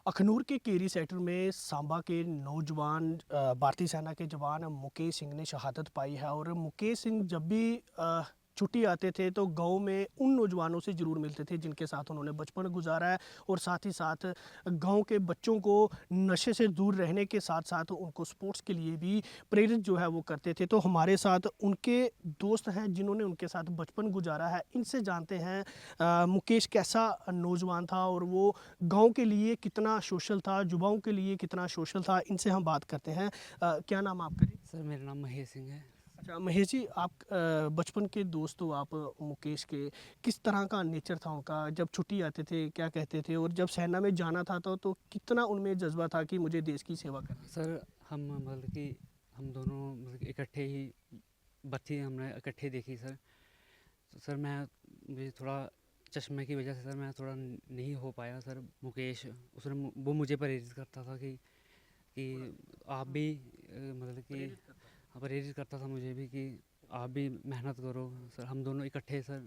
अखनूर के केरी सेक्टर में सांबा के नौजवान भारतीय सेना के जवान मुकेश सिंह ने शहादत पाई है। और मुकेश सिंह जब भी छुट्टी आते थे तो गांव में उन नौजवानों से ज़रूर मिलते थे जिनके साथ उन्होंने बचपन गुजारा है। और साथ ही साथ गांव के बच्चों को नशे से दूर रहने के साथ साथ उनको स्पोर्ट्स के लिए भी प्रेरित जो है वो करते थे। तो हमारे साथ उनके दोस्त हैं जिन्होंने उनके साथ बचपन गुजारा है। इनसे जानते हैं मुकेश कैसा नौजवान था और वो गाँव के लिए कितना सोशल था, युवाओं के लिए कितना सोशल था। इनसे हम बात करते हैं। क्या नाम आपका जी? सर मेरा नाम महेश सिंह है। अच्छा महेश जी, आप बचपन के दोस्त हो आप मुकेश के। किस तरह का नेचर था उनका? जब छुट्टी आते थे क्या कहते थे? और जब सेना में जाना था तो कितना उनमें जज्बा था कि मुझे देश की सेवा करनी है? सर हम मतलब कि हम दोनों मतलब कि इकट्ठे ही भर्ती हमने इकट्ठे देखी सर। तो सर मैं मुझे थोड़ा चश्मे की वजह से सर मैं थोड़ा नहीं हो पाया सर। मुकेश वो मुझे प्रेरित करता था कि आप भी मतलब कि प्रेरित करता था। हाँ, प्रेरित करता था मुझे भी कि आप भी मेहनत करो सर। हम दोनों इकट्ठे सर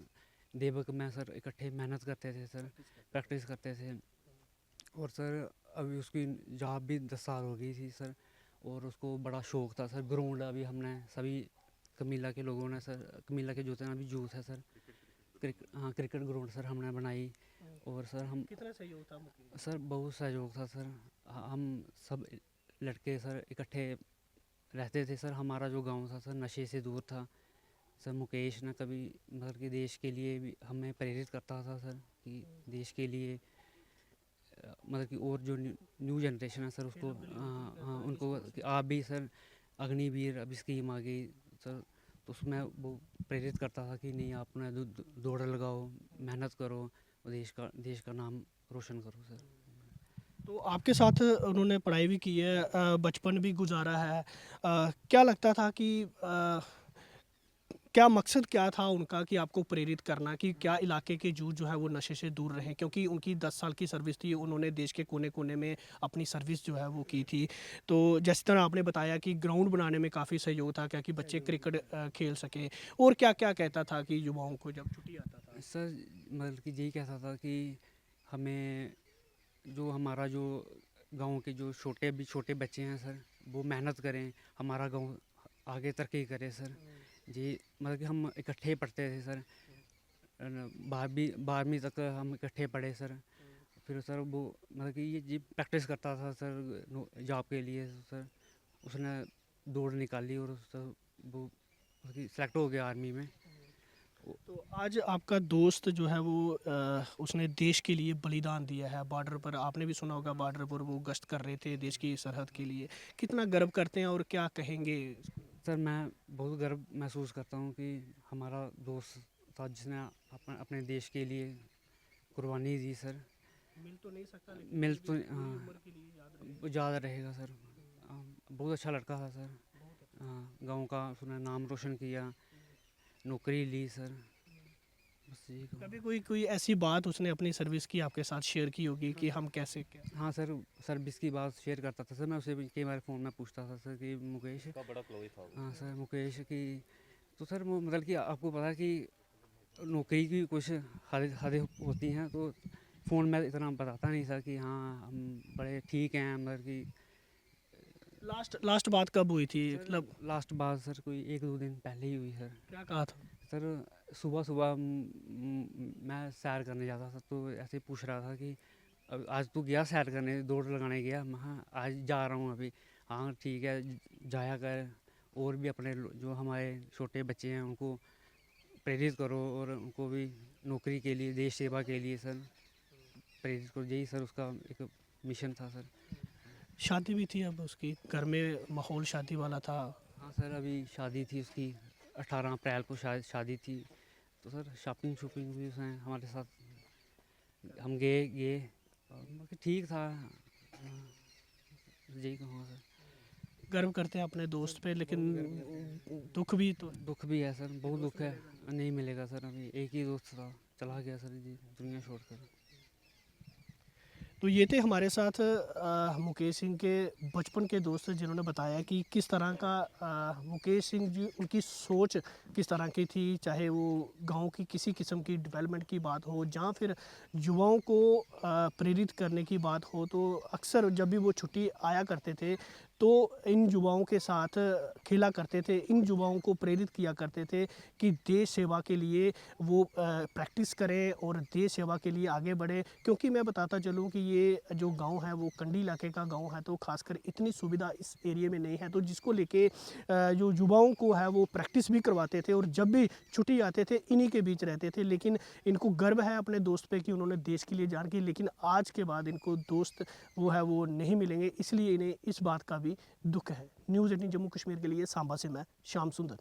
देवक में सर इकट्ठे मेहनत करते थे सर, प्रैक्टिस करते प्रैक्टिस करते थे। और सर अभी उसकी जॉब भी 10 साल हो गई थी सर। और उसको बड़ा शौक था सर। ग्राउंड अभी हमने सभी कमीला के लोगों ने सर, कमीला के जितना भी यूथ है सर, हाँ क्रिकेट ग्राउंड सर हमने बनाई। थे। और सर हम कितना सहयोग था मुकेश? सर बहुत सहयोग था सर। हम सब लड़के सर इकट्ठे रहते थे सर। हमारा जो गांव था सर नशे से दूर था सर। मुकेश ने कभी मतलब कि देश के लिए भी हमें प्रेरित करता था सर कि देश के लिए मतलब कि और जो न्यू जनरेशन है सर उसको खेलों के लिए recruit हाँ करता था, उनको स्पोर्ट्स कि के लिए। आप भी सर अग्निवीर अभी स्कीम आ गई सर। तो उसमें वो प्रेरित करता था कि नहीं आप ना दौड़ लगाओ, मेहनत करो और देश का नाम रोशन करो सर। तो आपके साथ उन्होंने पढ़ाई भी की है, बचपन भी गुजारा है। क्या लगता था कि क्या मकसद क्या था उनका कि आपको प्रेरित करना कि क्या इलाके के यूथ जो है वो नशे से दूर रहें? क्योंकि उनकी 10 साल की सर्विस थी, उन्होंने देश के कोने-कोने में अपनी सर्विस जो है वो की थी। तो जिस तरह आपने बताया कि ग्राउंड बनाने में काफ़ी सहयोग था क्या कि बच्चे क्रिकेट खेल सकें। और क्या-क्या कहता था कि युवाओं को जब छुट्टी आता था? सर मतलब कि यही कहता था कि हमें जो गांव के जो छोटे बच्चे हैं सर वो मेहनत करें, हमारा गांव आगे तरक्की करे सर। जी मतलब कि हम इकट्ठे पढ़ते थे सर। 12वीं तक हम इकट्ठे पढ़े सर। फिर सर वो मतलब कि ये जी प्रैक्टिस करता था सर जॉब के लिए सर। उसने दौड़ निकाली और सर वो मतलब कि सेलेक्ट हो गया आर्मी में। वो- तो आज आपका दोस्त जो है वो उसने देश के लिए बलिदान दिया है बॉर्डर पर। आपने भी सुना होगा बॉर्डर पर वो गश्त कर रहे थे देश की सरहद के लिए। कितना गर्व करते हैं और क्या कहेंगे? सर मैं बहुत गर्व महसूस करता हूँ कि हमारा दोस्त था जिसने अपने देश के लिए कुर्बानी दी सर। मिल तो नहीं सकता लेकिन मिल फिर भी तो पूरी उम्र के लिए याद वो रहेगा। याद रहेगा सर। बहुत अच्छा लड़का था सर। बहुत अच्छा। गांव का उसने नाम रोशन किया, नौकरी ली सर। बस यही कभी कहूँगा। कोई कोई ऐसी बात उसने अपनी सर्विस की आपके साथ शेयर की होगी कि हम कैसे क्या? हाँ सर सर्विस की बात शेयर करता था सर। मैं उसे भी कई बार फ़ोन में पूछता था सर कि मुकेश का बड़ा क्लोज था वो। हाँ सर मुकेश की तो सर वो मतलब कि आपको पता है कि नौकरी की कुछ हदें होती हैं। तो फ़ोन में इतना बताता नहीं सर कि हाँ हम बड़े ठीक हैं मतलब कि। लास्ट लास्ट बात कब हुई थी सर मतलब? लास्ट बात सर कोई 1-2 दिन पहले ही हुई सर। क्या कहा था? सर सुबह सुबह मैं सैर करने जाता था तो ऐसे ही पूछ रहा था कि अब आज तू गया सैर करने, दौड़ लगाने गया? मैं हाँ आज जा रहा हूँ अभी। हाँ ठीक है जाया कर। और भी अपने जो हमारे छोटे बच्चे हैं उनको प्रेरित करो और उनको भी नौकरी के लिए देश सेवा के लिए सर प्रेरित करो। यही सर उसका एक मिशन था सर। शादी भी थी अब उसकी, घर में माहौल शादी वाला था। हाँ सर अभी शादी थी उसकी 18 अप्रैल को शादी थी। तो सर शॉपिंग शॉपिंग भी उसने हमारे साथ हम गए और बाकी ठीक था। यही कहूँगा सर। गर्व करते हैं अपने सर दोस्त पे बहुत लेकिन गर्व करते हैं। दुख भी तो है। दुख भी है सर, ये बहुत दोस्त दुख है। मिलेगा नहीं। नहीं मिलेगा सर। अभी एक ही दोस्त था, चला गया सर जी दुनिया छोड़कर। तो ये थे हमारे साथ मुकेश सिंह के बचपन के दोस्त जिन्होंने बताया कि किस तरह का मुकेश सिंह जी उनकी सोच किस तरह की थी, चाहे वो गांव की किसी किस्म की डेवलपमेंट की बात हो या फिर युवाओं को प्रेरित करने की बात हो। तो अक्सर जब भी वो छुट्टी आया करते थे तो इन युवाओं के साथ खेला करते थे, इन युवाओं को प्रेरित किया करते थे कि देश सेवा के लिए वो प्रैक्टिस करें और देश सेवा के लिए आगे बढ़े। क्योंकि मैं बताता चलूँ कि ये जो गांव है वो कंडी इलाके का गांव है, तो खासकर इतनी सुविधा इस एरिया में नहीं है, तो जिसको लेके जो युवाओं को है वो प्रैक्टिस भी करवाते थे और जब भी छुट्टी आते थे इन्हीं के बीच रहते थे। लेकिन इनको गर्व है अपने दोस्त पे कि उन्होंने देश के लिए जान की, लेकिन आज के बाद इनको दोस्त वो है वो नहीं मिलेंगे, इसलिए इन्हें इस बात का भी दुख है। न्यूज़ 18 जम्मू कश्मीर के लिए सांबा से मैं श्याम सुंदर।